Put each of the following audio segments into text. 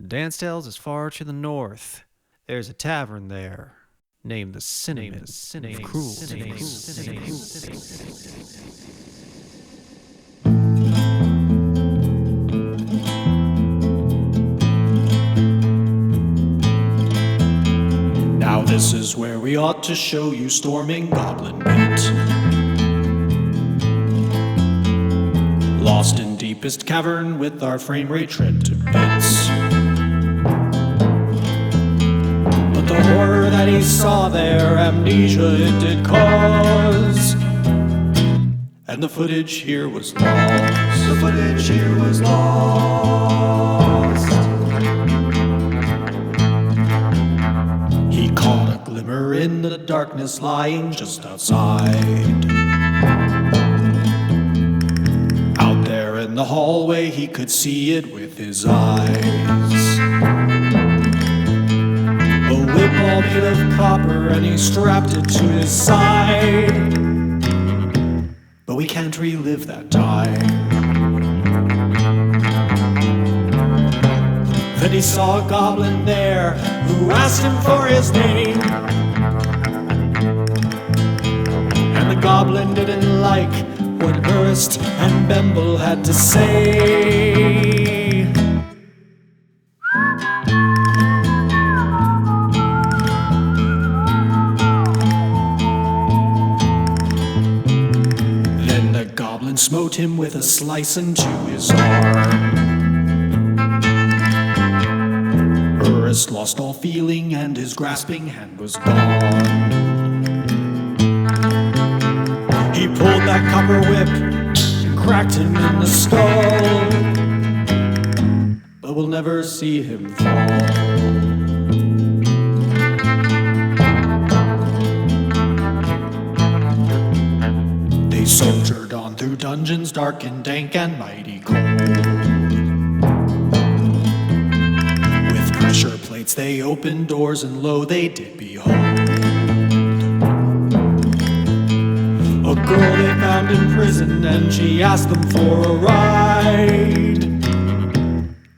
Dance tells is far to the north. There's a tavern there, named the Cinnamon of Cruelty. Now this is where we ought to show you Storming Goblin Pit. Lost in deepest cavern with our frame rate shred to bits. But the horror that he saw there, amnesia it did cause. And the footage here was lost. The footage here was lost. He caught a glimmer in the darkness lying just outside. Out there in the hallway he could see it with his eyes. A whip all made of copper and he strapped it to his side. But we can't relive that time. Then he saw a goblin there who asked him for his name. And the goblin didn't like what Urist and Bembul had to say. Then the goblin smote him with a slice into his arm. Urist lost all feeling and his grasping hand was gone. He pulled that copper whip and cracked him in the skull, but we'll never see him fall. They soldiered on through dungeons dark and dank and mighty cold. With pressure plates they opened doors and lo they did behold. A girl they found in prison and she asked them for a ride.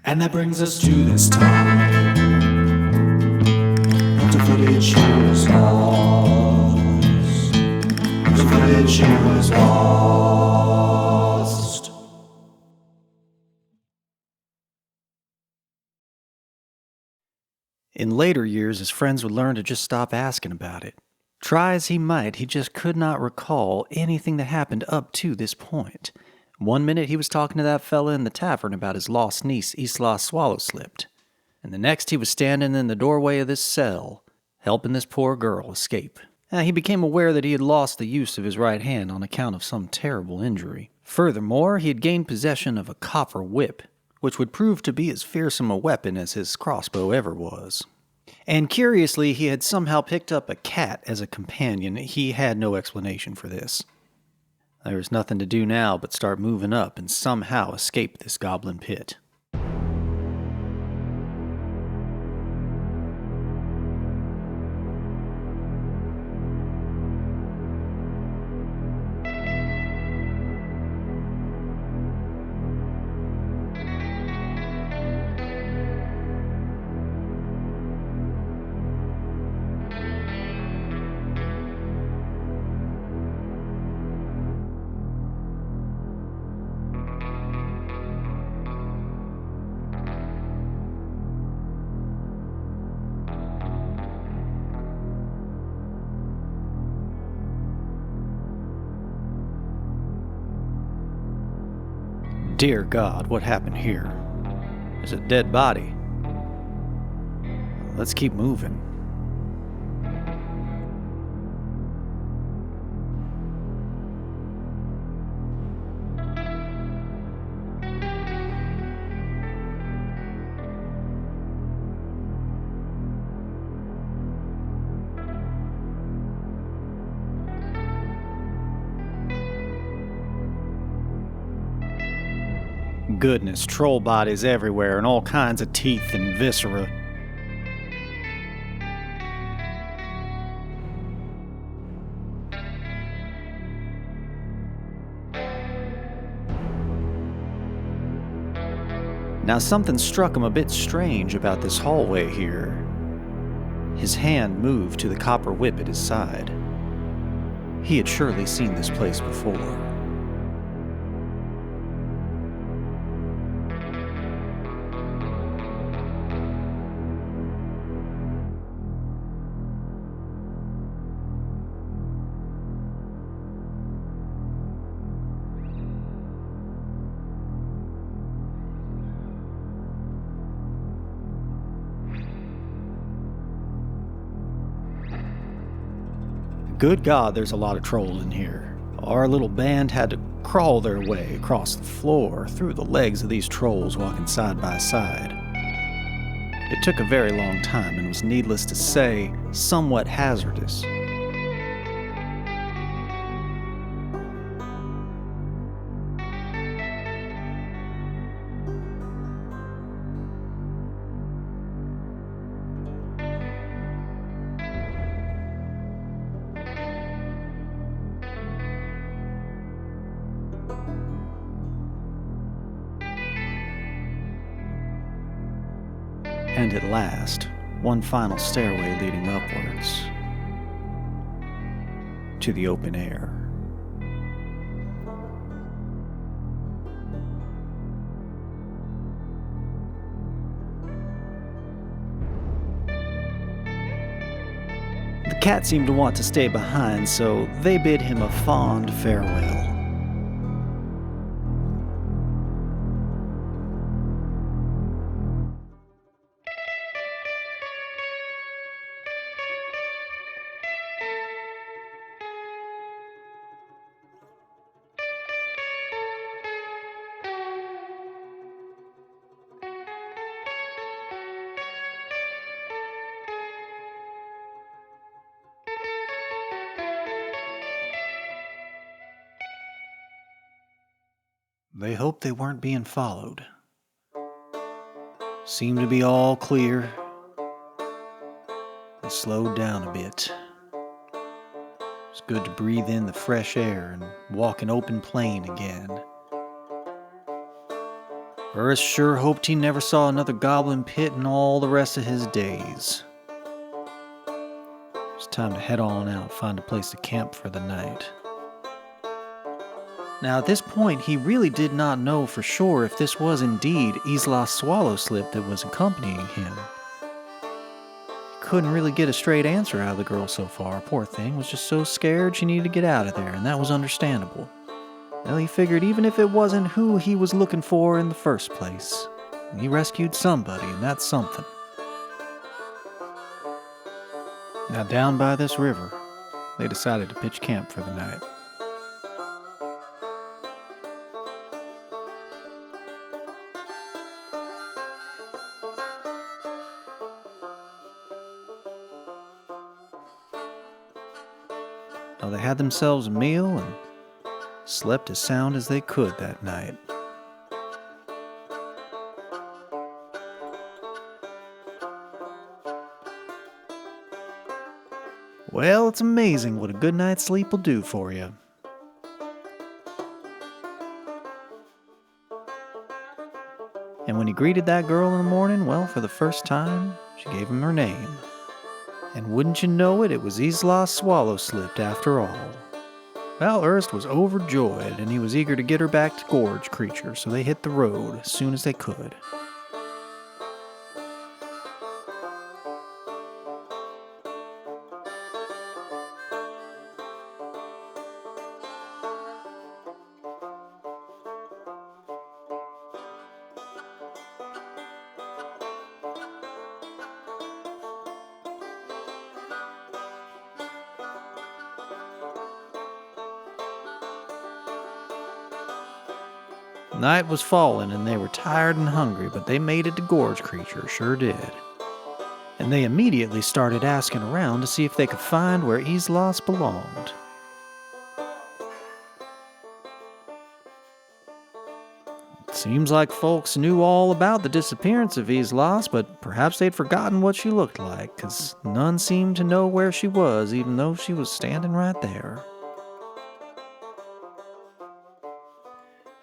And that brings us to this time. The footage here was lost. The footage here was lost. In later years, his friends would learn to just stop asking about it. Try as he might, he just could not recall anything that happened up to this point. One minute he was talking to that fella in the tavern about his lost niece, Isla Swallowslipped. And the next he was standing in the doorway of this cell, helping this poor girl escape. He became aware that he had lost the use of his right hand on account of some terrible injury. Furthermore, he had gained possession of a copper whip, which would prove to be as fearsome a weapon as his crossbow ever was. And curiously, he had somehow picked up a cat as a companion. He had no explanation for this. There was nothing to do now but start moving up and somehow escape this goblin pit. Dear God, what happened here? There's a dead body. Let's keep moving. Goodness, troll bodies everywhere and all kinds of teeth and viscera. Now something struck him a bit strange about this hallway here. His hand moved to the copper whip at his side. He had surely seen this place before. Good God, there's a lot of trolls in here. Our little band had to crawl their way across the floor through the legs of these trolls walking side by side. It took a very long time and was, needless to say, somewhat hazardous. And at last, one final stairway leading upwards to the open air. The cat seemed to want to stay behind, so they bid him a fond farewell. They hoped they weren't being followed. Seemed to be all clear. They slowed down a bit. It's good to breathe in the fresh air and walk an open plain again. Urist sure hoped he never saw another goblin pit in all the rest of his days. It's time to head on out, find a place to camp for the night. Now at this point, he really did not know for sure if this was indeed Isla Swallowslip that was accompanying him. He couldn't really get a straight answer out of the girl so far. Poor thing was just so scared she needed to get out of there, and that was understandable. Well, he figured even if it wasn't who he was looking for in the first place, he rescued somebody, and that's something. Now down by this river, they decided to pitch camp for the night. Well, they had themselves a meal and slept as sound as they could that night. Well, it's amazing what a good night's sleep will do for you. And when he greeted that girl in the morning, well, for the first time, she gave him her name. And wouldn't you know it, it was Isla Swallowslip after all. Well, Urist was overjoyed, and he was eager to get her back to Gorge Creature, so they hit the road as soon as they could. Night was falling and they were tired and hungry, but they made it to Gorge Creature, sure did. And they immediately started asking around to see if they could find where Islas belonged. It seems like folks knew all about the disappearance of Islas, but perhaps they'd forgotten what she looked like, 'cause none seemed to know where she was, even though she was standing right there.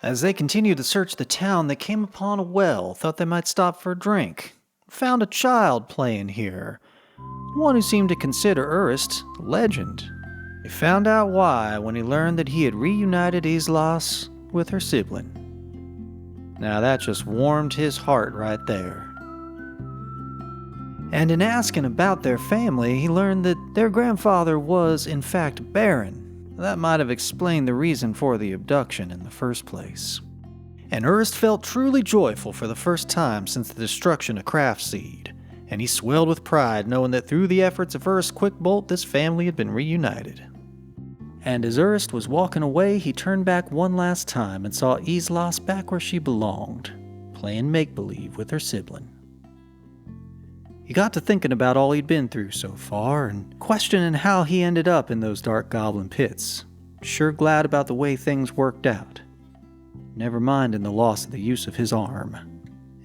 As they continued to search the town, they came upon a well, thought they might stop for a drink. Found a child playing here, one who seemed to consider Urist a legend. He found out why when he learned that he had reunited Islas with her sibling. Now that just warmed his heart right there. And in asking about their family, he learned that their grandfather was, in fact, Baron. That might have explained the reason for the abduction in the first place. And Urist felt truly joyful for the first time since the destruction of Craftseed, and he swelled with pride knowing that through the efforts of Urist Quickbolt, this family had been reunited. And as Urist was walking away, he turned back one last time and saw Islas back where she belonged, playing make-believe with her sibling. He got to thinking about all he'd been through so far and questioning how he ended up in those dark goblin pits. Sure glad about the way things worked out. Never minding the loss of the use of his arm.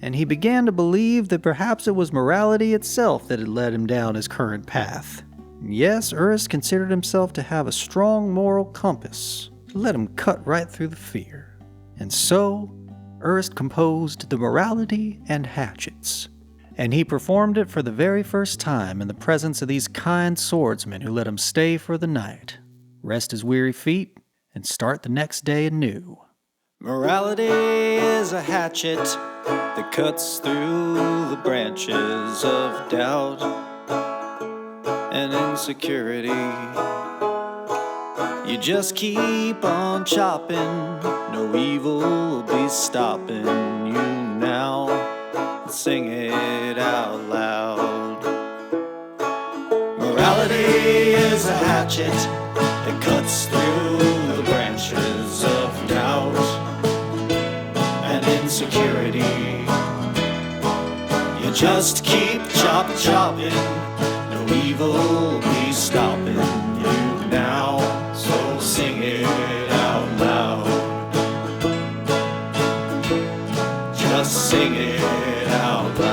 And he began to believe that perhaps it was morality itself that had led him down his current path. Yes, Urist considered himself to have a strong moral compass to let him cut right through the fear. And so, Urist composed the Morality and Hatchets. And he performed it for the very first time in the presence of these kind swordsmen who let him stay for the night, rest his weary feet, and start the next day anew. Morality is a hatchet that cuts through the branches of doubt and insecurity. You just keep on chopping, no evil will be stopping you now. Sing it out loud. Morality is a hatchet that cuts through the branches of doubt and insecurity. You just keep chopping, no evil will be stopping you now. So sing it out loud. Just sing it out loud.